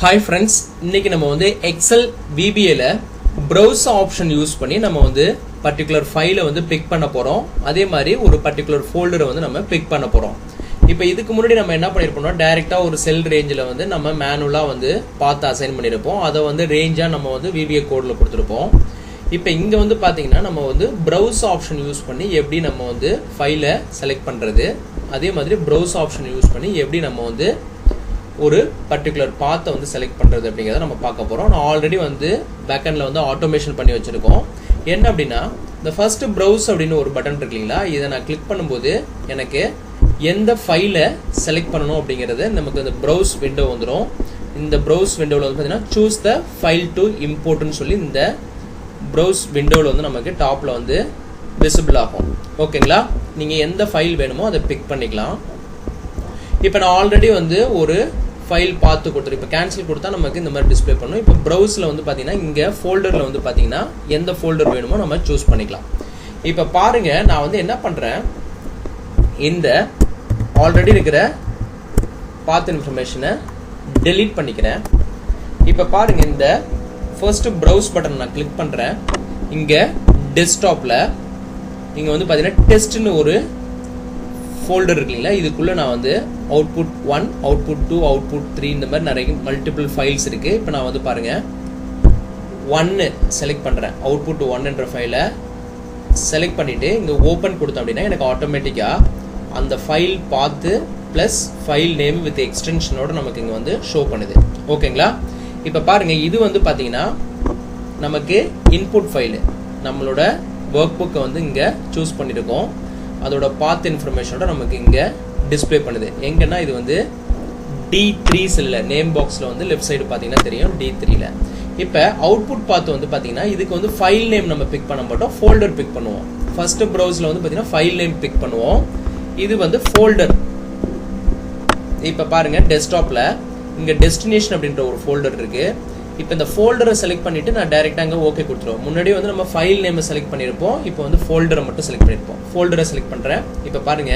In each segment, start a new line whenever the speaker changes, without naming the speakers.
Hi friends, இன்னைக்கு நம்ம வந்து Excel VBA ல browse option யூஸ் பண்ணி நம்ம வந்து particular file வந்து பிக் பண்ண போறோம். அதே மாதிரி ஒரு particular folder வந்து நம்ம பிக் பண்ண போறோம். இப்போ இதுக்கு முன்னாடி நம்ம என்ன பண்ணிருப்போம்னா டைரக்ட்டா ஒரு செல் ரேஞ்சில வந்து நம்ம மேனுவலா வந்து பாத் அசைன் பண்ணிருப்போம். அத வந்து ரேஞ்சா நம்ம வந்து VBA கோட்ல கொடுத்திருப்போம். இப்போ இங்க வந்து பாத்தீங்கன்னா நம்ம வந்து browse option யூஸ் பண்ணி எப்படி நம்ம வந்து ஃபைலை செலக்ட் பண்றது, அதே மாதிரி browse option யூஸ் பண்ணி எப்படி நம்ம வந்து ஒரு பர்టిక్యులர் பாத்தை வந்து செலக்ட் பண்றது அப்படிங்கறத நம்ம பார்க்க போறோம். நான் ஆல்ரெடி வந்து பேக்எண்ட்ல வந்து ஆட்டோமேஷன் பண்ணி வச்சிருக்கோம். என்ன அப்படினா the first browse அப்படின ஒரு பட்டன் இருக்குங்களா, இத நான் கிளிக் பண்ணும்போது எனக்கு எந்த ஃபைலை செலக்ட் பண்ணனும் அப்படிங்கறது நமக்கு அந்த browse விண்டோ வந்துரும். இந்த browse விண்டோல வந்து பாத்தீங்கன்னா choose the file to import னு சொல்லி இந்த browse விண்டோல வந்து நமக்கு டாப்ல வந்து விசிபிள் ஆகும். ஓகேங்களா, நீங்க எந்த ஃபைல் வேணுமோ அதை பிக் பண்ணிக்கலாம். இப்போ நான் ஆல்ரெடி வந்து ஒரு ஃபைல் பார்த்து கொடுத்துரு, இப்போ கேன்சல் கொடுத்தா நமக்கு இந்த மாதிரி டிஸ்ப்ளே பண்ணும். இப்போ ப்ரௌஸில் வந்து பார்த்தீங்கன்னா இங்கே ஃபோல்டரில் வந்து பார்த்தீங்கன்னா எந்த ஃபோல்டர் வேணுமோ நம்ம சூஸ் பண்ணிக்கலாம். இப்போ பாருங்க, நான் வந்து என்ன பண்ணுறேன், இந்த ஆல்ரெடி இருக்கிற பாத் இன்ஃபர்மேஷனை டெலீட் பண்ணிக்கிறேன். இப்போ பாருங்க, இந்த ஃபர்ஸ்ட் ப்ரௌஸ் பட்டன் நான் கிளிக் பண்ணுறேன். இங்கே டெஸ்க்டாப்பில் இங்கே வந்து பார்த்தீங்கன்னா டெஸ்ட்னு ஒரு ஃபோல்டர் இருக்குங்களா, இதுக்குள்ள நான் வந்து அவுட்புட் 1, அவுட்புட் 2, அவுட்புட் 3 இந்த மாதிரி நிறைய மல்டிபிள் ஃபைல்ஸ் இருக்கு. இப்போ நான் வந்து பாருங்க 1 செலக்ட் பண்றேன். அவுட்புட் 1 என்ற ஃபைலை செலக்ட் பண்ணிட்டு இங்க ஓபன் கொடுத்தேன் அப்படின்னா எனக்கு ஆட்டோமேட்டிக்கா அந்த ஃபைல் பார்த்து பிளஸ் ஃபைல் நேம் வித் எக்ஸ்டென்ஷனோட நமக்கு இங்க வந்து ஷோ பண்ணுது. ஓகேங்களா, இப்போ பாருங்க, இது வந்து பாத்தீங்கன்னா நமக்கு இன்புட் ஃபைல், நம்மளோட ஒர்க் புக்கை வந்து இங்க சூஸ் பண்ணிருக்கோம். அதோட பாத் இன்ஃபர்மேஷனோட நமக்கு இங்க டிஸ்ப்ளே பண்ணுது. எங்கன்னா இது வந்து D3 செல்ல நேம் பாக்ஸ்ல வந்து லெஃப்ட் சைடு பாத்தீங்கன்னா தெரியும் D3ல. இப்போ அவுட்புட் பாத் வந்து பாத்தீங்கன்னா இதுக்கு வந்து ஃபைல் நேம் நம்ம பிக் பண்ண மாட்டோம், ஃபோல்டர் பிக் பண்ணுவோம். ஃபர்ஸ்ட் ப்ரௌஸ்ல வந்து பாத்தீங்கன்னா ஃபைல் நேம் பிக் பண்ணுவோம், இது வந்து ஃபோல்டர். இப்போ பாருங்க டெஸ்க்டாப்ல இங்க டெஸ்டினேஷன் அப்படின்ற ஒரு ஃபோல்டர் இருக்கு. இப்போ இந்த ஃபோல்டரை செலக்ட் பண்ணிட்டு நான் டைரக்டா அங்க ஓகே கொடுத்துருவோம். முன்னாடி வந்து நம்ம ஃபைல் நேம் செலக்ட் பண்ணிருப்போம், இப்போ வந்து ஃபோல்டரை மட்டும் செலக்ட் பண்ணிருப்போம். ஃபோல்டரை செலக்ட் பண்றேன். இப்போ பாருங்க,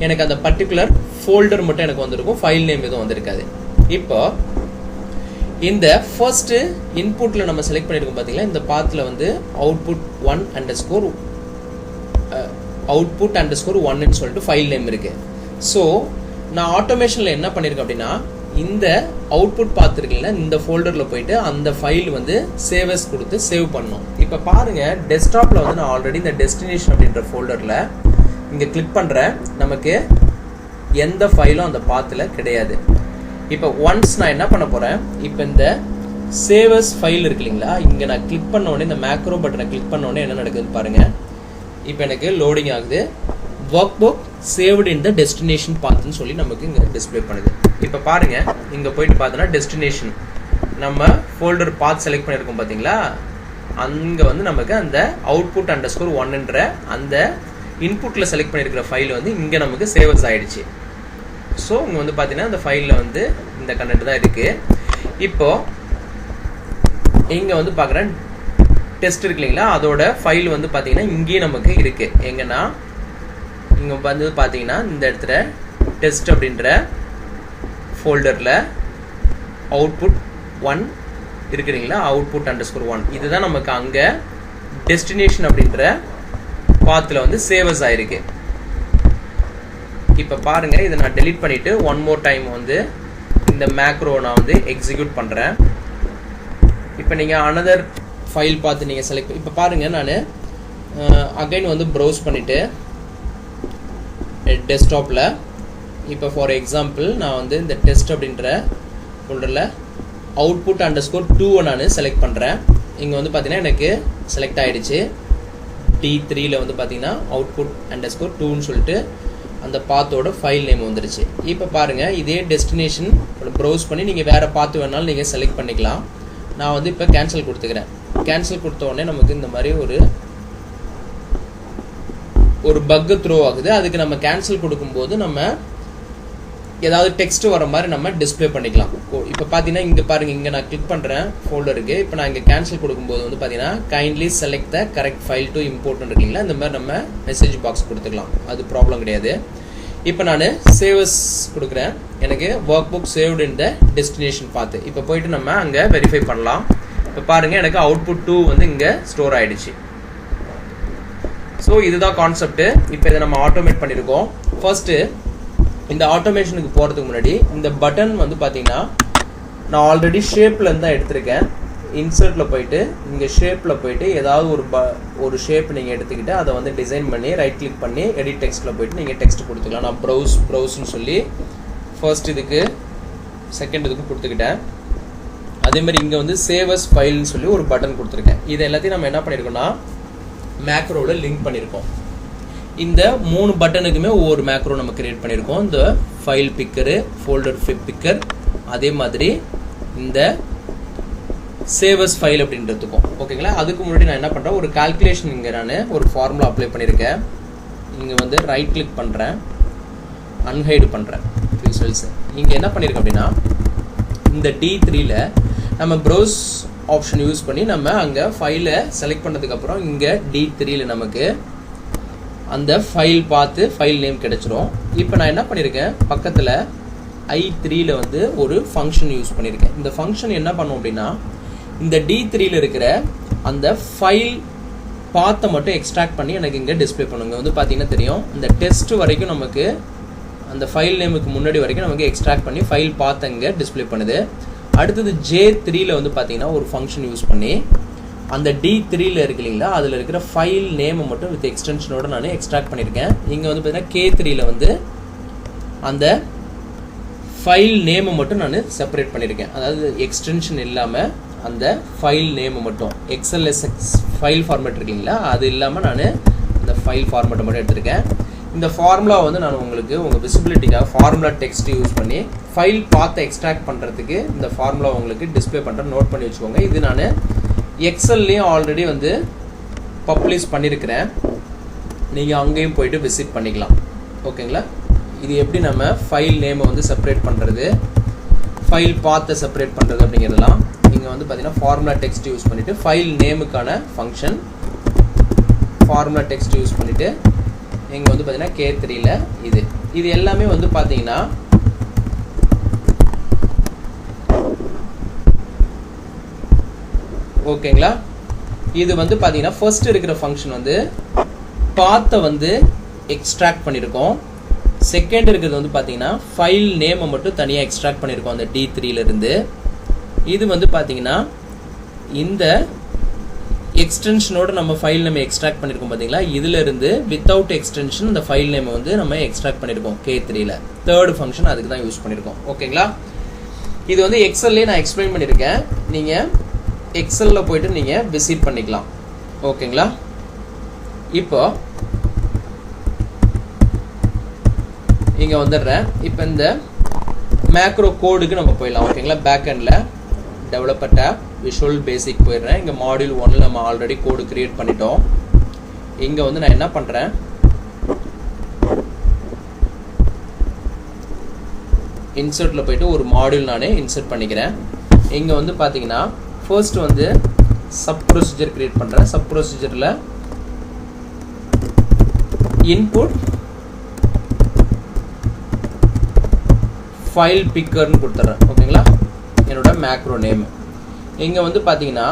எனக்கு அந்த பர்టిక్యులர் ஃபோல்டர் மட்டும் எனக்கு வந்திருக்கும், ஃபைல் நேம் எதுவும் வந்திருக்காது. இப்போ இந்த ஃபர்ஸ்ட் இன்புட்ல நம்ம செலக்ட் பண்ணிருக்கோம் பாத்தீங்களா, இந்த பாத்ல வந்து அவுட்புட் 1 அண்டர்ஸ்கோர் அவுட்புட் அண்டர்ஸ்கோர் 1 ன்னு சொல்லிட்டு ஃபைல் நேம் இருக்கு. ஸோ நான் ஆட்டோமேஷன்ல என்ன பண்ணிருக்கேன் அப்படின்னா, இந்த அவுட்புட் பார்த்துருக்கீங்களா, இந்த ஃபோல்டர்ல போயிட்டு அந்த ஃபைல் வந்து சேவ் அஸ் கொடுத்து சேவ் பண்ணணும். இப்போ பாருங்க, டெஸ்க்டாப்ல வந்து நான் ஆல்ரெடி இந்த டெஸ்டினேஷன் அப்படின்ற ஃபோல்டர்ல இங்க கிளிக் பண்றேன். நமக்கு எந்த ஃபைலும் அந்த பாத்துல கிடையாது. இப்போ ஒன்ஸ் நான் என்ன பண்ண போறேன், இப்போ இந்த சேவ் அஸ் ஃபைல் இருக்கு இல்லைங்களா, இங்க நான் கிளிக் பண்ண உடனே இந்த மேக்ரோ பட்டனை கிளிக் பண்ண உடனே என்ன நடக்குதுன்னு பாருங்க. இப்போ எனக்கு லோடிங் ஆகுது. Workbook saved in the destination பாத்னு சொல்லி நமக்கு இங்க டிஸ்ப்ளே பண்ணுது. இப்போ பாருங்க, இங்க போயிட்டு பார்த்தோன்னா டெஸ்டினேஷன் நம்ம ஃபோல்டர் பாத் செலக்ட் பண்ணிருக்கோம் பாத்தீங்களா, அங்க வந்து நமக்கு அந்த அவுட்புட் அண்டர்ஸ்கோர் 1 என்ற அந்த இன்புட்ல செலக்ட் பண்ணிருக்கிற ஃபைல் வந்து இங்க நமக்கு சேவஸ் ஆயிடுச்சு. ஸோ இங்க வந்து பாத்தீங்கன்னா இந்த ஃபைல்ல வந்து இந்த கண்டென்ட் தான் இருக்கு. இப்போ இங்க வந்து பாக்குறேன் டெஸ்ட் இருக்கு இல்லைங்களா, அதோட ஃபைல் வந்து பாத்தீங்கன்னா இங்கேயே நமக்கு இருக்கு. எங்கன்னா இங்க வந்து பாத்தீங்கன்னா இந்த இடத்துல டெஸ்ட் அப்படின்ற ஃபோல்டர்ல அவுட்புட் 1 இருக்குறீங்களா, அவுட்புட் அண்டர்ஸ்கோர் 1 இதுதான் நமக்கு அங்க டெஸ்டினேஷன் அப்படின்ற பாத்ல வந்து சேவஸ் ஆயிருக்கு. இப்ப பாருங்க, இதை நான் டெலீட் பண்ணிட்டு ஒன் மோர் டைம் வந்து இந்த மேக்ரோ நான் வந்து எக்ஸிக்யூட் பண்றேன். இப்போ நீங்க அனதர் ஃபைல் பார்த்து நீங்க செலக்ட், இப்போ பாருங்க நான் அகைன் வந்து ப்ரௌஸ் பண்ணிட்டு டெஸ்க்டாப்ல இப்போ ஃபார் எக்ஸாம்பிள் நான் வந்து இந்த டெஸ்ட் அப்படின்ற ஃபோல்டரில் அவுட்புட் அண்டர்ஸ்கோர் 2 நான் செலக்ட் பண்ணுறேன். இங்கே வந்து பார்த்தீங்கன்னா எனக்கு செலக்ட் ஆகிடுச்சு. D3ல வந்து பார்த்தீங்கன்னா அவுட்புட் அண்டர்ஸ்கோர் 2ன்னு சொல்லிட்டு அந்த பாத்தோட ஃபைல் நேம் வந்துருச்சு. இப்போ பாருங்கள், இதே டெஸ்டினேஷன் ப்ரௌஸ் பண்ணி நீங்கள் வேறு பாத்து வேணாலும் நீங்கள் செலக்ட் பண்ணிக்கலாம். நான் வந்து இப்போ கேன்சல் கொடுத்துக்கிறேன். கேன்சல் கொடுத்த உடனே நமக்கு இந்த மாதிரி ஒரு பக் த்ரோ ஆகுது. அதுக்கு நம்ம கேன்சல் கொடுக்கும்போது நம்ம ஏதாவது டெக்ஸ்ட் வர மாதிரி நம்ம டிஸ்ப்ளே பண்ணிக்கலாம். இப்போ பார்த்தீங்கன்னா இங்கே பாருங்க, இங்கே நான் கிளிக் பண்ணுறேன் ஃபோல்டருக்கு. இப்போ நான் இங்கே கேன்சல் கொடுக்கும்போது வந்து பார்த்தீங்கன்னா kindly select the correct file to import இருக்குங்களா, இந்த மாதிரி நம்ம மெசேஜ் பாக்ஸ் கொடுத்துக்கலாம், அது ப்ராப்ளம் கிடையாது. இப்போ நான் சேவஸ் கொடுக்குறேன். எனக்கு work book saved in the destination பார்த்து இப்போ போயிட்டு நம்ம அங்கே வெரிஃபை பண்ணலாம். இப்போ பாருங்க எனக்கு அவுட்புட் 2 வந்து இங்கே ஸ்டோர் ஆயிடுச்சு. ஸோ இதுதான் கான்செப்ட். இப்போ இதை நம்ம ஆட்டோமேட் பண்ணியிருக்கோம். ஃபர்ஸ்ட் இந்த ஆட்டோமேஷனுக்கு போகிறதுக்கு முன்னாடி இந்த பட்டன் வந்து பார்த்தீங்கன்னா நான் ஆல்ரெடி ஷேப்லேருந்து தான் எடுத்திருக்கேன். இன்சர்ட்டில் போயிட்டு இங்கே ஷேப்பில் போயிட்டு ஏதாவது ஒரு ஷேப் நீங்கள் எடுத்துக்கிட்டு அதை வந்து டிசைன் பண்ணி ரைட் கிளிக் பண்ணி எடிட் டெக்ஸ்ட்டில் போயிட்டு நீங்கள் டெக்ஸ்ட் கொடுத்துக்கலாம். நான் ப்ரௌஸ்ன்னு சொல்லி ஃபர்ஸ்ட் இதுக்கு செகண்ட் இதுக்கு கொடுத்துக்கிட்டேன். அதேமாதிரி இங்கே வந்து சேவஸ் ஃபைல்னு சொல்லி ஒரு பட்டன் கொடுத்துருக்கேன். இது எல்லாத்தையும் நம்ம என்ன பண்ணியிருக்கோம்னா மேக்ரோவில் லிங்க் பண்ணியிருக்கோம். இந்த 3 பட்டனுக்குமே ஒவ்வொரு மேக்ரோ நம்ம கிரியேட் பண்ணியிருக்கோம். இந்த ஃபைல் பிக்கரு, ஃபோல்டர் பிக்கர், அதே மாதிரி இந்த சேவஸ் ஃபைல் அப்படின்றதுக்கும். ஓகேங்களா? அதுக்கு முன்னாடி நான் என்ன பண்ணுறேன், ஒரு கால்குலேஷன் இங்கே நான் ஒரு ஃபார்முலா அப்ளை பண்ணியிருக்கேன். இங்கே வந்து ரைட் கிளிக் பண்ணுறேன், அன்ஹைடு பண்ணுறேன் ரிசல்ட்ஸ். இங்கே என்ன பண்ணியிருக்கேன் அப்படின்னா இந்த D3ல நம்ம ப்ரௌஸ் ஆப்ஷன் யூஸ் பண்ணி நம்ம அங்கே ஃபைலை செலக்ட் பண்ணதுக்கப்புறம் இங்கே D3ல நமக்கு அந்த ஃபைல் பார்த்து ஃபைல் நேம் கிடைச்சிரும். இப்போ நான் என்ன பண்ணியிருக்கேன், பக்கத்தில் I3ல வந்து ஒரு ஃபங்க்ஷன் யூஸ் பண்ணியிருக்கேன். இந்த ஃபங்க்ஷன் என்ன பண்ணும் அப்படின்னா இந்த D3ல இருக்கிற அந்த ஃபைல் பார்த்தை மட்டும் எக்ஸ்ட்ராக்ட் பண்ணி எனக்கு இங்கே டிஸ்பிளே பண்ணுங்க. வந்து பார்த்தீங்கன்னா தெரியும் இந்த டெஸ்ட் வரைக்கும் நமக்கு அந்த ஃபைல் நேமுக்கு முன்னாடி வரைக்கும் நமக்கு எக்ஸ்ட்ராக்ட் பண்ணி ஃபைல் பார்த்து இங்கே டிஸ்பிளே பண்ணுது. அடுத்தது J3ல வந்து பார்த்தீங்கன்னா ஒரு ஃபங்க்ஷன் யூஸ் பண்ணி அந்த D3ல இருக்கு இல்லைங்களா அதில் இருக்கிற ஃபைல் நேமை மட்டும் வித் எக்ஸ்டென்ஷனோட நான் எக்ஸ்ட்ராக்ட் பண்ணியிருக்கேன். இங்கே வந்து பார்த்தீங்கன்னா K3ல வந்து அந்த ஃபைல் நேமை மட்டும் நான் செப்பரேட் பண்ணியிருக்கேன். அதாவது எக்ஸ்டென்ஷன் இல்லாமல் அந்த ஃபைல் நேமை மட்டும் XLSX ஃபைல் ஃபார்மேட் இருக்குங்களா அது இல்லாமல் நான் இந்த ஃபைல் ஃபார்மேட்டை மட்டும் எடுத்திருக்கேன். இந்த ஃபார்முலா வந்து நான் உங்களுக்கு உங்கள் விசிபிலிட்டிக்காக ஃபார்முலா டெக்ஸ்ட் யூஸ் பண்ணி ஃபைல் பார்த்து எக்ஸ்ட்ராக்ட் பண்ணுறதுக்கு இந்த ஃபார்முலா உங்களுக்கு டிஸ்பிளே பண்ணுறேன். நோட் பண்ணி வச்சுக்கோங்க. இது நான் எக்ஸல்லையும் ஆல்ரெடி வந்து பப்ளிஷ் பண்ணியிருக்கிறேன். நீங்கள் அங்கேயும் போயிட்டு விசிட் பண்ணிக்கலாம். ஓகேங்களா? இது எப்படி நம்ம ஃபைல் நேமை வந்து செப்பரேட் பண்ணுறது, ஃபைல் பார்த்து செப்பரேட் பண்ணுறது அப்படிங்கிறதுலாம் நீங்கள் வந்து பார்த்தீங்கன்னா ஃபார்முலா டெக்ஸ்ட் யூஸ் பண்ணிவிட்டு ஃபைல் நேமுக்கான ஃபங்க்ஷன் ஃபார்முலா டெக்ஸ்ட் யூஸ் பண்ணிவிட்டு இங்கே வந்து பார்த்தீங்கன்னா K3ல இது எல்லாமே வந்து பார்த்தீங்கன்னா ஓகேங்களா? இது வந்து பார்த்தீங்கன்னா ஃபர்ஸ்ட் இருக்கிற ஃபங்க்ஷன் வந்து பார்த்தை வந்து எக்ஸ்ட்ராக்ட் பண்ணியிருக்கோம். செகண்ட் இருக்கிறது வந்து பார்த்தீங்கன்னா ஃபைல் நேமை மட்டும் தனியாக எக்ஸ்ட்ராக்ட் பண்ணியிருக்கோம் அந்த D3ல இருந்து. இது வந்து பார்த்தீங்கன்னா இந்த எக்ஸ்டென்ஷனோட நம்ம ஃபைல் நேம் எக்ஸ்ட்ராக்ட் பண்ணியிருக்கோம் பார்த்தீங்களா, இதில் இருந்து வித்தவுட் எக்ஸ்டென்ஷன் இந்த ஃபைல் நேமை வந்து நம்ம எக்ஸ்ட்ராக்ட் பண்ணியிருக்கோம் K3ல. தேர்ட் ஃபங்க்ஷன் அதுக்கு தான் யூஸ் பண்ணியிருக்கோம். ஓகேங்களா? இது வந்து எக்ஸல்லே நான் எக்ஸ்பிளைன் பண்ணியிருக்கேன். நீங்கள் எக்ஸலில் போயிட்டு நீங்கள் விசிட் பண்ணிக்கலாம். ஓகேங்களா? இப்போ இங்கே வந்துடுறேன். இப்போ இந்த மேக்ரோ கோடுக்கு நம்ம போயிடலாம். ஓகேங்களா? பேக் எண்டில் டெவலப்பர் டேப் விஷுவல் பேசிக் போயிடுறேன். இங்கே மாடியூல் 1 நம்ம ஆல்ரெடி கோடு கிரியேட் பண்ணிட்டோம். இங்கே வந்து நான் என்ன பண்ணுறேன், இன்சர்ட்டில் போயிட்டு ஒரு மாடியூல் நானே இன்சர்ட் பண்ணிக்கிறேன். இங்கே வந்து பார்த்தீங்கன்னா ஃபர்ஸ்ட் வந்து சப் ப்ரொசீஜர் கிரியேட் பண்ணுறேன். சப் ப்ரொசீஜரில் இன்புட் ஃபைல் பிக்கர்னு கொடுத்துட்றேன். ஓகேங்களா? என்னோட மேக்ரோ நேம். இங்கே வந்து பார்த்தீங்கன்னா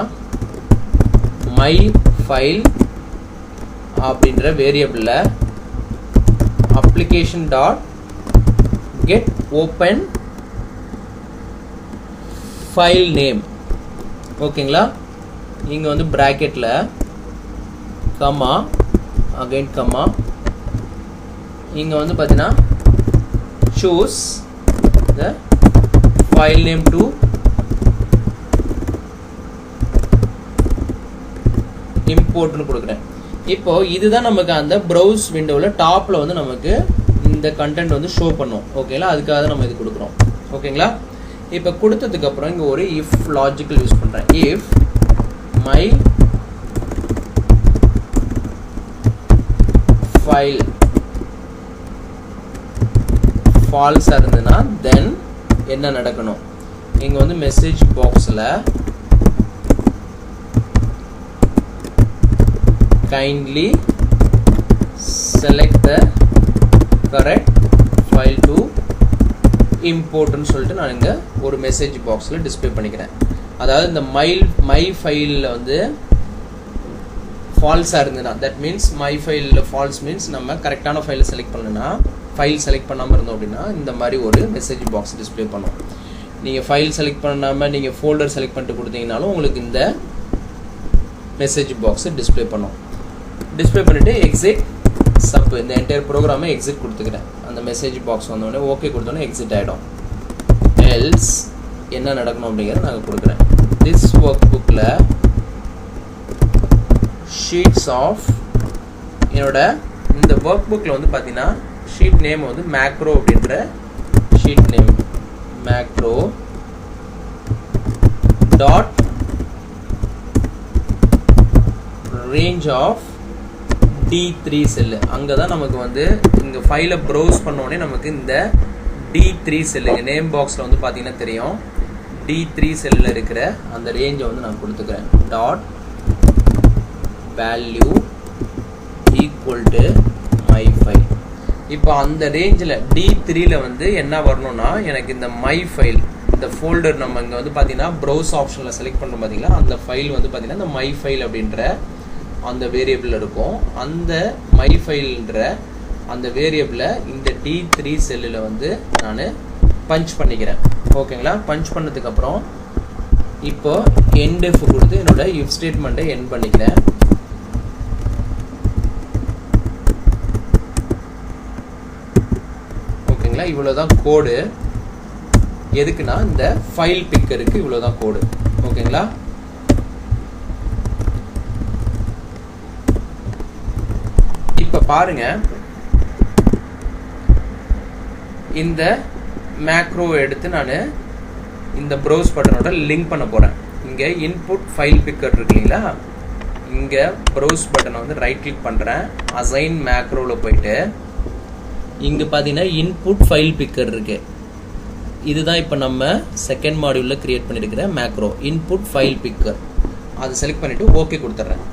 மை ஃபைல் அப்படின்ற வேரியபிளில் application dot get open file name. ஓகேங்களா? இங்கே வந்து ப்ராக்கெட்டில் கமா அகைன் கமா இங்கே வந்து பார்த்தீங்கன்னா choose the file name to இம்போர்ட்னு கொடுக்குறேன். இப்போ இதுதான் நமக்கு அந்த ப்ரௌஸ் விண்டோவில் டாப்பில் வந்து நமக்கு இந்த கண்டென்ட் வந்து ஷோ பண்ணும். ஓகேங்களா? அதுக்காக தான் நம்ம இது கொடுக்குறோம். ஓகேங்களா? இப்போ கொடுத்ததுக்கப்புறம் இங்கே ஒரு இஃப் லாஜிக்கல் யூஸ் பண்ணுறேன். இஃப் மை ஃபைல் ஃபால்ஸாக இருந்ததுன்னா தென் என்ன நடக்கணும், இங்கே வந்து மெசேஜ் பாக்ஸில் kindly select the correct file to import ன்னு சொல்லிட்டு நான் இங்க ஒரு மெசேஜ் பாக்ஸ்ல டிஸ்ப்ளே பண்ணிக்கிறேன். அதாவது இந்த my file வந்து ஃபால்ஸா இருந்ததுனா that means my file false means நம்ம கரெக்டான ஃபைலை செலக்ட் பண்ணனும்னா ஃபைல் செலக்ட் பண்ணாம இருந்தோம் அப்படினா இந்த மாதிரி ஒரு மெசேஜ் பாக்ஸ் டிஸ்ப்ளே பண்ணும். நீங்க ஃபைல் செலக்ட் பண்ணாம நீங்க ஃபோல்டர் செலக்ட் பண்ணிட்டு கொடுத்தீங்கனாலும் உங்களுக்கு இந்த மெசேஜ் பாக்ஸ் டிஸ்ப்ளே பண்ணும். டிஸ்ப்ளே பண்ணிட்டு எக்ஸிட் சப் இந்த என்டையர் ப்ரோகிராமை எக்ஸிட் கொடுத்துக்கிறேன். அந்த மெசேஜ் பாக்ஸ் வந்த உடனே ஓகே கொடுத்த உடனே எக்ஸிட் ஆயிடும். எல்ஸ் என்ன நடக்கணும் அப்படிங்கறத நான் கொடுக்கிறேன். this workbookல sheets of என்னோட இந்த workbookல வந்து பாத்தீனா sheet name வந்து macro அப்படிங்கற sheet name macro dot range of D3 செல். அங்க தான் நமக்கு வந்து இங்க ஃபைலை ப்ரௌஸ் பண்ண உடனே நமக்கு இந்த D3 செல் நேம் பாக்ஸ்ல வந்து பாத்தீங்கன்னா தெரியும். D3 செல்ல இருக்கிற அந்த ரேஞ்சை வந்து நான் கொடுத்துக்கிறேன். Dot value equal to my file. இப்போ அந்த ரேஞ்சில் D3ல வந்து என்ன வரணும்னா எனக்கு இந்த my file இந்த ஃபோல்டர் நம்ம இங்க வந்து பாத்தீங்கன்னா ப்ரௌஸ் ஆப்ஷன்ல செலக்ட் பண்றோம் பாத்தீங்களா அந்த ஃபைல் வந்து பாத்தீங்கன்னா இந்த my file அப்படின்ற அந்த வேரியபிள் இருக்கும். அந்த my fileன்ற அந்த வேரியபிள இந்த D3 செல்லுல வந்து நான் பஞ்ச் பண்ணிக்கிறேன். ஓகேங்களா? பஞ்ச் பண்ணதுக்கு அப்புறம் இப்போ end if கொடுத்து என்னோட if ஸ்டேட்மென்ட்டை end பண்ணிக்கிறேன். ஓகேங்களா? இவ்வளவுதான் கோடு. எதுக்குன்னா இந்த ஃபைல் பிக்கருக்கு இவ்வளவுதான் கோடு. ஓகேங்களா? இப்ப பாருங்க இந்த மேக்ரோ எடுத்து நான் இந்த ப்ரௌஸ் பட்டனோட லிங்க் பண்ண போறேன். இங்க இன்புட் ஃபைல் பிக்கர் இருக்குங்களா, இங்க ப்ரௌஸ் பட்டனை வந்து ரைட் கிளிக் பண்றேன். அசைன் மேக்ரோல போயிட்டு இங்க பாத்தீங்கன்னா இன்புட் ஃபைல் பிக்கர் இருக்கு. இதுதான் இப்ப நம்ம செகண்ட் மாடியூல்ல கிரியேட் பண்ணிருக்கிற மேக்ரோ இன்புட் ஃபைல் பிக்கர். அதை செலக்ட் பண்ணிட்டு ஓகே கொடுத்துறேன்.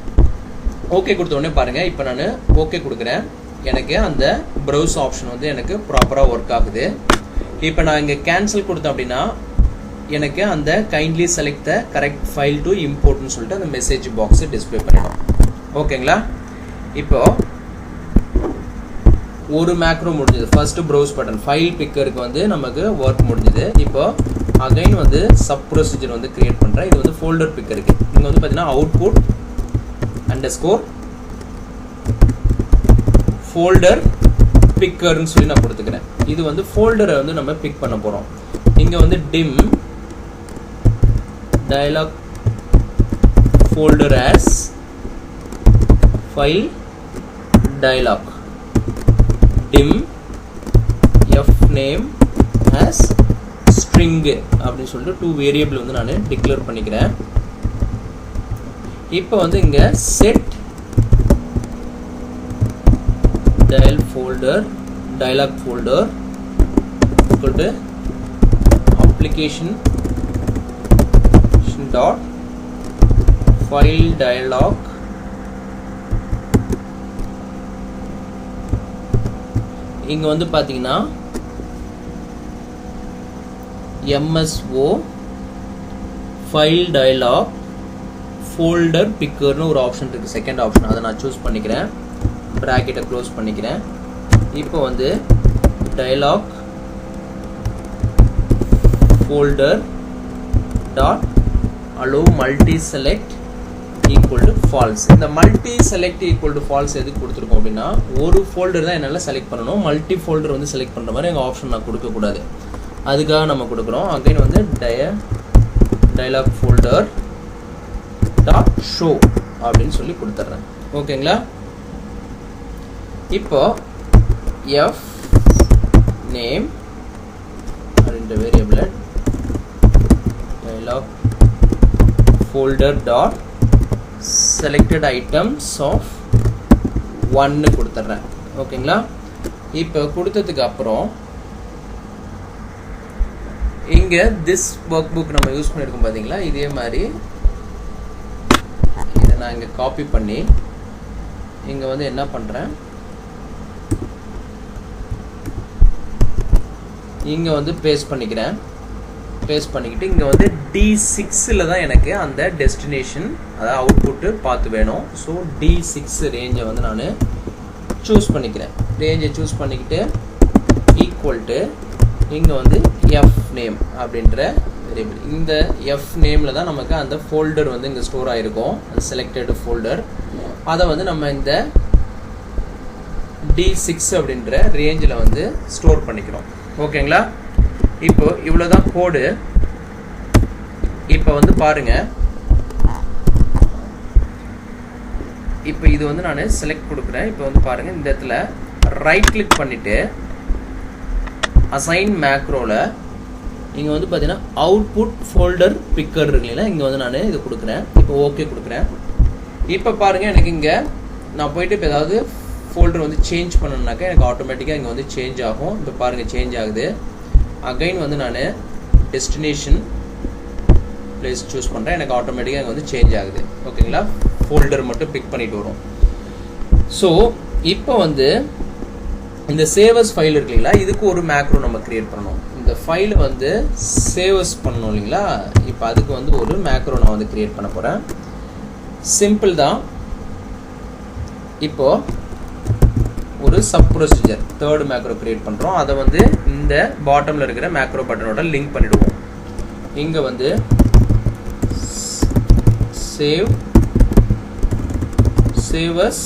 ஓகே கொடுத்த உடனே பாருங்க இப்போ நான் ஓகே கொடுக்குறேன். எனக்கு அந்த ப்ரௌஸ் ஆப்ஷன் வந்து எனக்கு ப்ராப்பரா ஒர்க் ஆகுது. இப்போ நான் இங்க கேன்சல் கொடுத்தேன் அப்படின்னா எனக்கு அந்த kindly select the correct file to இம்போர்ட்னு சொல்லிட்டு அந்த மெசேஜ் பாக்ஸ் டிஸ்ப்ளே பண்ணிடும். ஓகேங்களா? இப்போ ஒரு மேக்ரோ முடிஞ்சது. ஃபர்ஸ்ட் ப்ரௌஸ் பட்டன் ஃபைல் பிக்கருக்கு வந்து நமக்கு ஒர்க் முடிஞ்சது. இப்போ அகைன் வந்து சப் ப்ரொசீஜர் வந்து கிரியேட் பண்றேன். இது வந்து ஃபோல்டர் பிக்கருக்கு இங்க வந்து பாத்தீங்கன்னா அவுட்புட் underscore folder picker ன்னு சொல்லி நான் கொடுத்துக்கிறேன். இது வந்து ஃபோல்டரை வந்து நம்ம பிக் பண்ண போறோம். இங்க வந்து dim dialog folder as file dialog dim f name as string அப்படி சொல்லிட்டு 2 வேரியபிள் வந்து நான் டிக்ளேர் பண்ணிக்கிறேன். இப்போ வந்து இங்க set dialog folder equal to application dot file dialog இங்க வந்து பாத்தீங்கன்னா MSO file dialog folder picker னு ஒரு ஆப்ஷன் இருக்கு. செகண்ட் ஆப்ஷன் அதை நான் சூஸ் பண்ணிக்கிறேன். பிராக்கெட்டை க்ளோஸ் பண்ணிக்கிறேன். இப்போ வந்து dialog folder dot allow multi select equal to false. இந்த multi select equal to false எதுக்கு கொடுத்துருக்கோம் அப்படின்னா ஒரு ஃபோல்டர் தான் என்னால செலக்ட் பண்ணணும். மல்டி ஃபோல்டர் வந்து செலக்ட் பண்ற மாதிரி எங்க ஆப்ஷன் நான் கொடுக்க கூடாது. அதுக்காக நம்ம கொடுக்குறோம். அகைன் வந்து dialog folder dot show அப்படின்னு சொல்லி கொடுத்துறேன். ஓகேங்களா? இப்போ f name அப்படின்ற variable dialog folder dot selected items of 1 கொடுத்துறேன். ஓகேங்களா? இப்போ கொடுத்ததுக்கு அப்புறம் இங்க this workbook நம்ம யூஸ் பண்ணிருக்கோம் பாத்தீங்களா, இதே மாதிரி இதை நான் இங்க காப்பி பண்ணி இங்க வந்து என்ன பண்றேன், இங்கே வந்து பேஸ்ட் பண்ணிக்கிறேன். பேஸ்ட் பண்ணிக்கிட்டு இங்கே வந்து D6ல் தான் எனக்கு அந்த டெஸ்டினேஷன் அதாவது அவுட்புட்டு பார்த்து வேணும். ஸோ D6 ரேஞ்சை வந்து நான் சூஸ் பண்ணிக்கிறேன். ரேஞ்சை சூஸ் பண்ணிக்கிட்டு ஈக்குவல் டு இங்கே வந்து எஃப் நேம் அப்படின்ற வேரியபிள். இந்த எஃப் நேமில் தான் நமக்கு அந்த ஃபோல்டர் வந்து இங்கே ஸ்டோர் ஆகிருக்கும், அந்த செலக்டட் ஃபோல்டர். அதை வந்து நம்ம இந்த D6 அப்படின்ற ரேஞ்சில் வந்து ஸ்டோர் பண்ணிக்கிறோம். ஓகேங்களா? இப்போ இவ்வளோதான் கோடு. இப்போ வந்து பாருங்க, இப்போ இது வந்து நான் செலக்ட் கொடுக்குறேன். இப்போ வந்து பாருங்க, இந்த இடத்துல ரைட் கிளிக் பண்ணிட்டு அசைன் மேக்ரோவில் இங்கே வந்து பார்த்தீங்கன்னா அவுட்புட் ஃபோல்டர் பிக்கர் இருக்குங்களா, இங்கே வந்து நான் இது கொடுக்குறேன். இப்போ ஓகே கொடுக்குறேன். இப்போ பாருங்க, எனக்கு இங்கே நான் போயிட்டு இப்போ ஏதாவது ஃபோல்டர் வந்து சேஞ்ச் பண்ணணுன்னாக்கா எனக்கு ஆட்டோமேட்டிக்காக இங்கே வந்து சேஞ்ச் ஆகும். இப்போ பாருங்கள் சேஞ்ச் ஆகுது. அகைன் வந்து நான் டெஸ்டினேஷன் பிளேஸ் சூஸ் பண்ணுறேன். எனக்கு ஆட்டோமேட்டிக்காக இங்கே வந்து சேஞ்ச் ஆகுது. ஓகேங்களா? ஃபோல்டர் மட்டும் பிக் பண்ணிட்டு வரும். ஸோ இப்போ வந்து இந்த சேவஸ் ஃபைல் இருக்கு இல்லைங்களா, இதுக்கு ஒரு மேக்ரோ நம்ம கிரியேட் பண்ணணும். இந்த ஃபைலை வந்து சேவஸ் பண்ணணும் இல்லைங்களா, இப்போ அதுக்கு வந்து ஒரு மேக்ரோ நான் வந்து கிரியேட் பண்ண போகிறேன். சிம்பிள் தான். இப்போ ஒரு sub procedure third macro create பண்ணுறோம். அதை வந்து இந்த பாட்டமில் இருக்கிற மேக்ரோ பட்டனோட லிங்க் பண்ணிவிடுவோம். இங்கே வந்து save as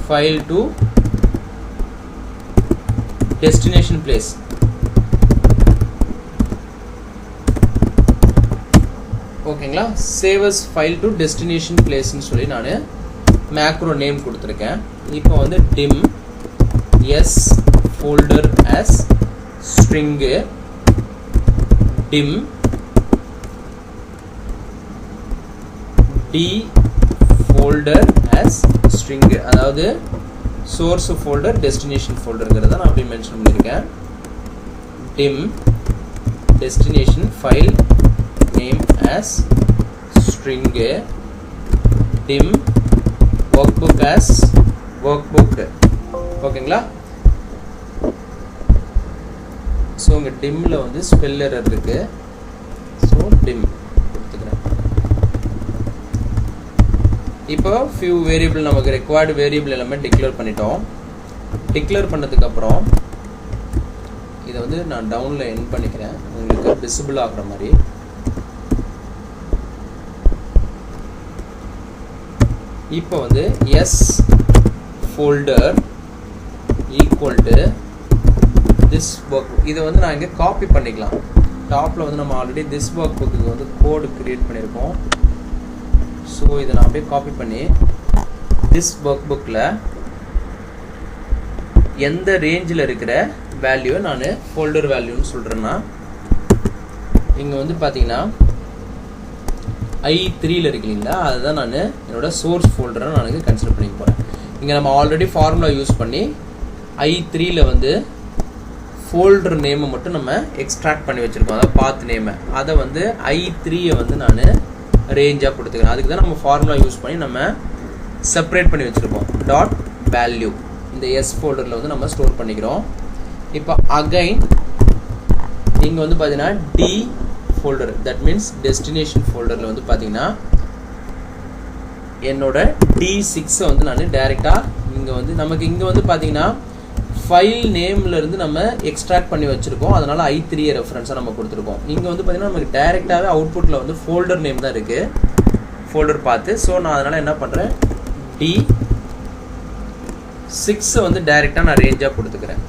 file to destination place. ஓகேங்களா? சேவஸ் ஃபைல் டு டெஸ்டினேஷன் பிளேஸ்ன்னு சொல்லி நான் மேக்ரோ நேம் கொடுத்துருக்கேன். இப்போ வந்து dim S folder as string dim D folder as string, அதாவது சோர்ஸ் ஃபோல்டர் டெஸ்டினேஷன் ஃபோல்டருங்கிறத நான் அப்படி மென்ஷன் பண்ணியிருக்கேன். Dim destination file name as string, dim workbook as workbook. ஓகேங்களா? ஸோ இங்கே டிம்மில் வந்து ஸ்பெல் எரர் இருக்கு. ஸோ டிம் கொடுத்துக்கிறேன். இப்போ ஃபியூ வேரியபிள் நமக்கு ரெக்வயர்டு வேரியபிள் எல்லாமே டிக்ளேர் பண்ணிட்டோம். டிக்ளேர் பண்ணதுக்கப்புறம் இதை வந்து நான் டவுனில் என் பண்ணிக்கிறேன், உங்களுக்கு விசிபிள் ஆகிற மாதிரி. இப்போ வந்து S folder equal to this work. இதை வந்து நான் இங்கே காப்பி பண்ணிக்கலாம். டாப்பில் வந்து நம்ம ஆல்ரெடி திஸ் ஒர்க் புக்கு வந்து கோடு கிரியேட் பண்ணியிருக்கோம். ஸோ இதை நான் அப்படியே காப்பி பண்ணி திஸ் ஒர்க் புக்கில் எந்த ரேஞ்சில் இருக்கிற வேல்யூ நான் ஃபோல்டர் வேல்யூன்னு சொல்கிறேன்னா, இங்கே வந்து பார்த்தீங்கன்னா I3ல் இருக்கு இல்லைங்களா, அதுதான் நான் என்னோட சோர்ஸ் ஃபோல்டரை நான் கன்சிடர் பண்ணிக்க போகிறேன். இங்கே நம்ம ஆல்ரெடி ஃபார்முலா யூஸ் பண்ணி I3ல் வந்து ஃபோல்டர் நேமை மட்டும் நம்ம எக்ஸ்ட்ராக்ட் பண்ணி வச்சுருக்கோம், அதாவது பாத் நேமை. அதை வந்து I3யை வந்து நான் ரேஞ்சாக கொடுத்துக்கிறேன். அதுக்கு தான் நம்ம ஃபார்முலா யூஸ் பண்ணி நம்ம செப்பரேட் பண்ணி வச்சுருக்கோம். டாட் வேல்யூ இந்த எஸ் ஃபோல்டரில் வந்து நம்ம ஸ்டோர் பண்ணிக்கிறோம். இப்போ அகைன் இங்கே வந்து பார்த்தீங்கன்னா D folder, that means destination ஃபோல்டரில் வந்து பார்த்தீங்கன்னா என்னோட D6 வந்து நான் டைரெக்டாக இங்கே வந்து நமக்கு இங்கே வந்து பார்த்தீங்கன்னா ஃபைல் நேம்லேருந்து நம்ம எக்ஸ்ட்ராக்ட் பண்ணி வச்சுருக்கோம். அதனால் I3 ரெஃபரன்ஸாக நம்ம கொடுத்துருக்கோம். இங்கே வந்து பார்த்தீங்கன்னா நமக்கு டைரெக்டாகவே அவுட்புட்டில் வந்து ஃபோல்டர் நேம் தான் இருக்குது, ஃபோல்டர் பார்த்து. ஸோ நான் அதனால் என்ன பண்ணுறேன், D6 வந்து டைரெக்டாக நான் ரேஞ்சாக கொடுத்துக்கிறேன்.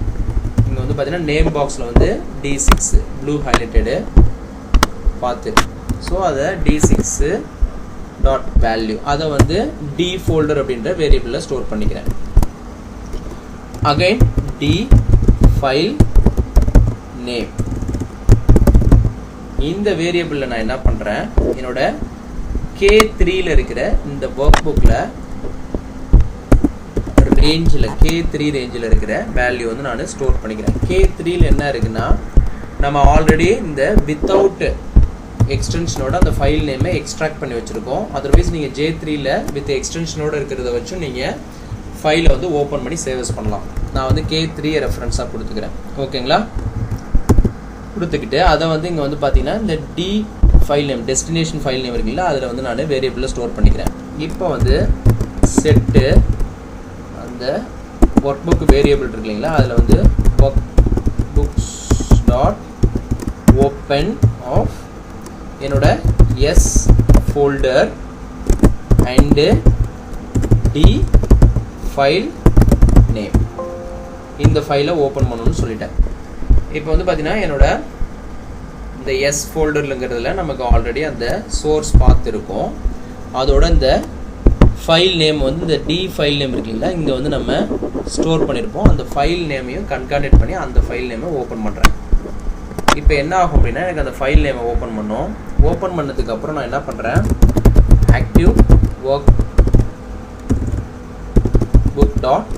இங்கே வந்து பார்த்தீங்கன்னா நேம் பாக்ஸில் வந்து D6 ப்ளூ ஹைலைட்டடு பார்த்து. ஸோ அதை D6 டாட் வேல்யூ அதை வந்து D ஃபோல்டர் அப்படின்ற வேரியபிளில் ஸ்டோர் பண்ணிக்கிறேன். அகைன் D ஃபைல் நேம் இந்த வேரியபிளில் நான் என்ன பண்ணுறேன், என்னோட K3ல் இருக்கிற இந்த ஒர்க் புக்கில் ரேஞ்சில் K3 ரேஞ்சில் இருக்கிற வேல்யூ வந்து நான் ஸ்டோர் பண்ணிக்கிறேன். K3ல் என்ன இருக்குன்னா, நம்ம ஆல்ரெடி இந்த வித்தவுட் எக்ஸ்டென்ஷனோட அந்த ஃபைல் நேமை எக்ஸ்ட்ராக்ட் பண்ணி வச்சுருக்கோம். அதர்வைஸ் நீங்கள் J3ல வித் எக்ஸ்டென்ஷனோட இருக்கிறத வச்சு நீங்கள் ஃபைலை வந்து ஓப்பன் பண்ணி சேவஸ் பண்ணலாம். நான் வந்து K3 ரெஃபரன்ஸாக கொடுத்துக்கிறேன். ஓகேங்களா? கொடுத்துக்கிட்டு அதை வந்து இங்கே வந்து பார்த்தீங்கன்னா இந்த D file name destination file name இருக்குல்ல, அதில் வந்து நான் வேரியபிளில் ஸ்டோர் பண்ணிக்கிறேன். இப்போ வந்து செட்டு அந்த ஒர்க் புக் வேரியபிள் இருக்கு இல்லைங்களா, அதில் வந்து workbooks dot open of என்னோட S folder and D file name, இந்த ஃபைலை ஓப்பன் பண்ணணும்னு சொல்லிட்டேன். இப்போ வந்து பார்த்தீங்கன்னா என்னோட இந்த எஸ் ஃபோல்டர்லுங்கிறதுல நமக்கு ஆல்ரெடி அந்த சோர்ஸ் பாத் இருக்கும். அதோட இந்த ஃபைல் நேம் வந்து இந்த டி ஃபைல் நேம் இருக்குங்களா, இங்கே வந்து நம்ம ஸ்டோர் பண்ணியிருப்போம். அந்த ஃபைல் நேமையும் கன்கார்டேட் பண்ணி அந்த ஃபைல் நேமை ஓப்பன் பண்ணுறேன். இப்போ என்ன ஆகும் அப்படின்னா எனக்கு அந்த ஃபைல் நேமை ஓப்பன் பண்ணோம். ஓப்பன் பண்ணதுக்கு அப்புறம் நான் என்ன பண்ணுறேன், active workbook dot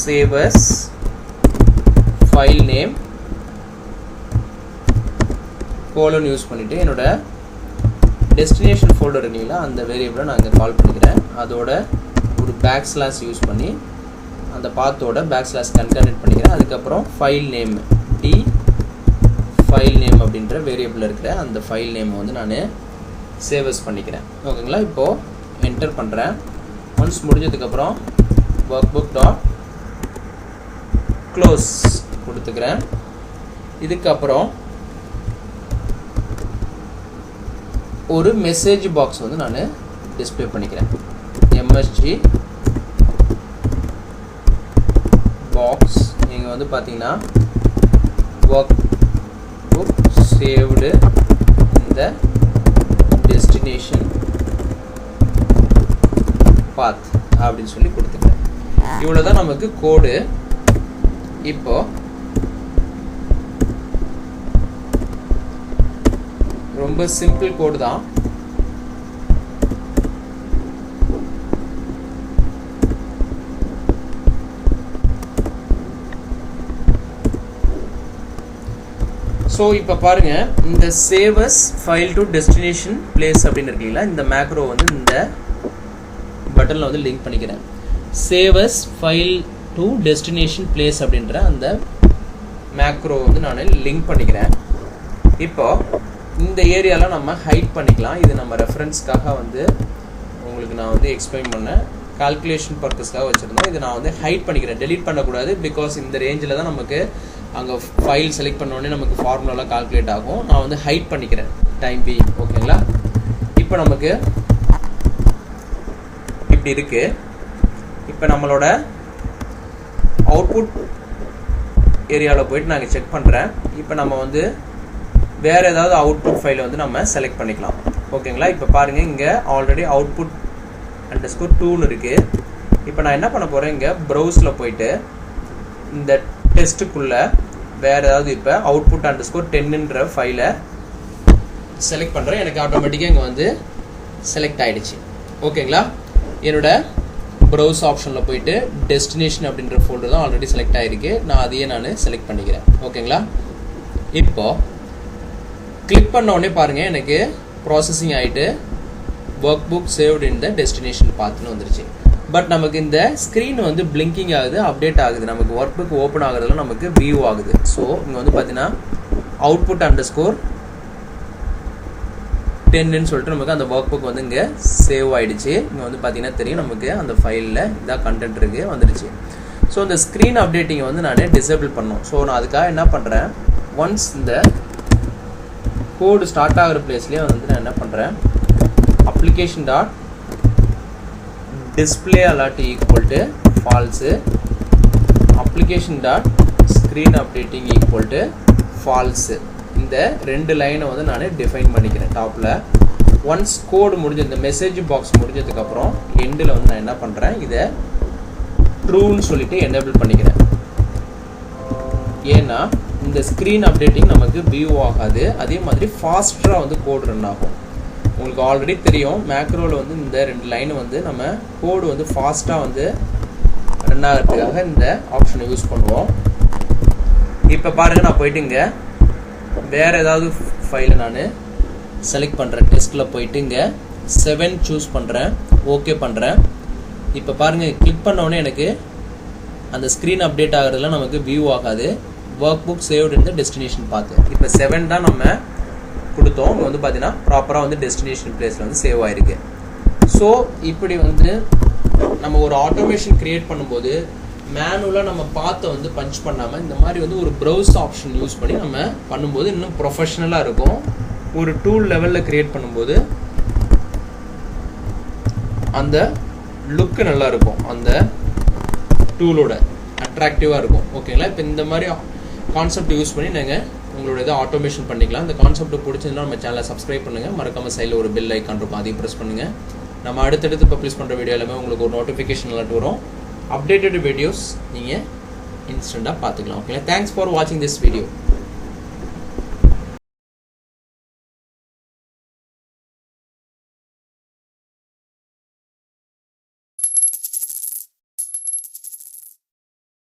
save as file name colon use பண்ணிவிட்டு என்னோட டெஸ்டினேஷன் ஃபோல்டர் இருக்குங்களா, அந்த வேரியபிளை நான் இங்கே கால் பண்ணிக்கிறேன். அதோட ஒரு பேக்ஸ்லாஷ் யூஸ் பண்ணி அந்த பாத்தோட பேக்ஸ்லாஷ் கன்கார்டேட் பண்ணிக்கிறேன். அதுக்கப்புறம் file name D file name அப்படின்ற வேரியபிள் இருக்கிற அந்த ஃபைல் நேம் வந்து நான் சேவஸ் பண்ணிக்கிறேன். ஓகேங்களா? இப்போது என்டர் பண்ணுறேன். ஒன்ஸ் முடிஞ்சதுக்கப்புறம் ஒர்க் புக் டாட் க்ளோஸ் கொடுத்துக்கிறேன். இதுக்கப்புறம் ஒரு மெசேஜ் பாக்ஸ் வந்து நான் டிஸ்பிளே பண்ணிக்கிறேன். எம்எஸ்ஜி பாக்ஸ் நீங்கள் வந்து பார்த்தீங்கன்னா ஒர்க் புக் சேவ்டு இந்த டெஸ்டினேஷன் பாத் அப்படின்னு சொல்லி கொடுத்துக்கிறேன். இவ்வளோ தான் நமக்கு கோடு. இப்போ ரொம்ப சிம்பிள் கோடு தான். ஸோ இப்போ பாருங்க, இந்த சேவஸ் ஃபைல் டு டெஸ்டினேஷன் பிளேஸ் அப்படின்னு இருக்கீங்களா, இந்த மேக்ரோ வந்து இந்த பட்டனில் வந்து லிங்க் பண்ணிக்கிறேன். சேவஸ் ஃபைல் டு டெஸ்டினேஷன் பிளேஸ் அப்படின்ற அந்த மேக்ரோ வந்து நான் லிங்க் பண்ணிக்கிறேன். இப்போ இந்த ஏரியாவில் நம்ம ஹைட் பண்ணிக்கலாம். இது நம்ம ரெஃபரன்ஸ்க்காக வந்து உங்களுக்கு நான் வந்து எக்ஸ்பிளைன் பண்ணேன். கால்குலேஷன் பர்பஸ்க்காக வச்சுருந்தோம். இதை நான் வந்து ஹைட் பண்ணிக்கிறேன், டெலீட் பண்ணக்கூடாது. பிகாஸ் இந்த ரேஞ்சில் தான் நமக்கு அங்கே ஃபைல் செலக்ட் பண்ணோடனே நமக்கு ஃபார்முலாலாம் கால்குலேட் ஆகும். நான் வந்து ஹைட் பண்ணிக்கிறேன் டைம் பி. ஓகேங்களா? இப்போ நமக்கு இப்படி இருக்குது. இப்போ நம்மளோட அவுட்புட் ஏரியாவில் போயிட்டு நாங்கள் செக் பண்ணுறேன். இப்போ நம்ம வந்து வேறு ஏதாவது அவுட்புட் ஃபைலை வந்து நம்ம செலக்ட் பண்ணிக்கலாம். ஓகேங்களா? இப்போ பாருங்கள், இங்கே ஆல்ரெடி அவுட்புட் அண்டர்ஸ்கோர் 2ன்னு இருக்குது. இப்போ நான் என்ன பண்ண போகிறேன், இங்கே ப்ரௌஸில் போயிட்டு இந்த டெஸ்ட்டுக்குள்ளே வேறு ஏதாவது இப்போ அவுட்புட் அண்டர்ஸ்கோர் 10ன்ற ஃபைலை செலக்ட் பண்ணுறேன். எனக்கு ஆட்டோமேட்டிக்காக இங்கே வந்து செலக்ட் ஆகிடுச்சு. ஓகேங்களா? என்னோட ப்ரௌஸ் ஆப்ஷனில் போயிட்டு டெஸ்டினேஷன் அப்படின்ற ஃபோல்டர் தான் ஆல்ரெடி செலக்ட் ஆகிருக்கு. நான் அதையே நான் செலக்ட் பண்ணிக்கிறேன். ஓகேங்களா? இப்போது கிளிக் பண்ண உடனே பாருங்கள், எனக்கு ப்ராசஸிங் ஆகிட்டு workbook saved in the destination பாத்துன்னு வந்துருச்சு. பட் நமக்கு இந்த ஸ்க்ரீன் வந்து பிளிங்கிங் ஆகுது, அப்டேட் ஆகுது. நமக்கு ஒர்க் புக் ஓப்பன் ஆகுறதுல நமக்கு வியூ ஆகுது. ஸோ இங்கே வந்து பார்த்தீங்கன்னா அவுட்புட் அண்டர்ஸ்கோர் 10ன்னு சொல்லிட்டு நமக்கு அந்த ஒர்க் புக் வந்து இங்கே சேவ் ஆகிடுச்சு. இங்கே வந்து பார்த்தீங்கன்னா தெரியும் நமக்கு அந்த ஃபைலில் இதான் கண்டென்ட் இருக்குது வந்துடுச்சு. ஸோ இந்த ஸ்க்ரீன் அப்டேட்டிங்கை வந்து நான் டிசேபிள் பண்ணணும். ஸோ நான் அதுக்காக என்ன பண்ணுறேன், ஒன்ஸ் இந்த கோடு ஸ்டார்ட் ஆகிற பிளேஸ்லேயே வந்து நான் என்ன பண்ணுறேன், application dot display alert equal to falls, application dot screen updating equal to falls, இந்த 2 லைனை வந்து நான் டிஃபைன் பண்ணிக்கிறேன் டாப்பில். ஒன்ஸ் கோடு முடிஞ்ச இந்த மெசேஜ் பாக்ஸ் முடிஞ்சதுக்கப்புறம் எண்டில் வந்து நான் என்ன பண்ணுறேன், இதை ட்ரூன்னு சொல்லிட்டு எனேபிள் பண்ணிக்கிறேன். ஏன்னா இந்த ஸ்க்ரீன் அப்டேட்டிங் நமக்கு வியூ ஆகாது. அதே மாதிரி ஃபாஸ்ட்டாக வந்து கோடு ரன் ஆகும். உங்களுக்கு ஆல்ரெடி தெரியும், மேக்ரோவில் வந்து இந்த 2 லைன் வந்து நம்ம கோடு வந்து ஃபாஸ்ட்டாக வந்து ரன் ஆகிறதுக்காக இந்த ஆப்ஷனை யூஸ் பண்ணுவோம். இப்போ பாருங்கள், நான் போயிட்டு இங்கே வேறு ஏதாவது ஃபைலை நான் செலக்ட் பண்ணுறேன். டெஸ்கில் போயிட்டு இங்கே 7 சூஸ் பண்ணுறேன். ஓகே பண்ணுறேன். இப்போ பாருங்கள், கிளிக் பண்ணோடனே எனக்கு அந்த ஸ்க்ரீன் அப்டேட் ஆகிறதுலாம் நமக்கு வியூ ஆகாது. ஒர்க் புக் சேவ்டு இந்த டெஸ்டினேஷன் பார்த்து இப்போ 7 தான் நம்ம கொடுத்தோம். இங்கே வந்து பார்த்தீங்கன்னா ப்ராப்பராக வந்து டெஸ்டினேஷன் பிளேஸில் வந்து சேவ் ஆகிருக்கு. ஸோ இப்படி வந்து நம்ம ஒரு ஆட்டோமேஷன் க்ரியேட் பண்ணும்போது மேனுவலாக நம்ம பார்த்து வந்து பஞ்ச் பண்ணாமல் இந்த மாதிரி வந்து ஒரு ப்ரௌஸ் ஆப்ஷன் யூஸ் பண்ணி நம்ம பண்ணும்போது இன்னும் ப்ரொஃபஷ்னலாக இருக்கும். ஒரு டூல் லெவலில் க்ரியேட் பண்ணும்போது அந்த லுக்கு நல்லா இருக்கும், அந்த டூலோட அட்ராக்டிவாக இருக்கும். ஓகேங்களா? இப்போ இந்த மாதிரி கான்செப்ட் யூஸ் பண்ணி நீங்கள் உங்களோட இதை ஆட்டோமேஷன் பண்ணிக்கலாம். இந்த கான்செப்ட் பிடிச்சிருந்தா நம்ம சேனலை சப்ஸ்கிரைப் பண்ணுங்கள். மறக்காமல் சைடில் ஒரு பெல் ஐக்கான் இருக்கும், அதையும் ப்ரெஸ் பண்ணுங்கள். நம்ம அடுத்தடுத்து பப்ளிஷ் பண்ணுற வீடியோ எல்லாமே உங்களுக்கு ஒரு நோட்டிஃபிகேஷன் அலர்ட் வரும். அப்டேட்டட் வீடியோஸ் நீங்கள் இன்ஸ்டண்ட்டாக பார்த்துக்கலாம். ஓகேங்களா? தேங்க்ஸ் ஃபார் வாட்சிங் திஸ் வீடியோ.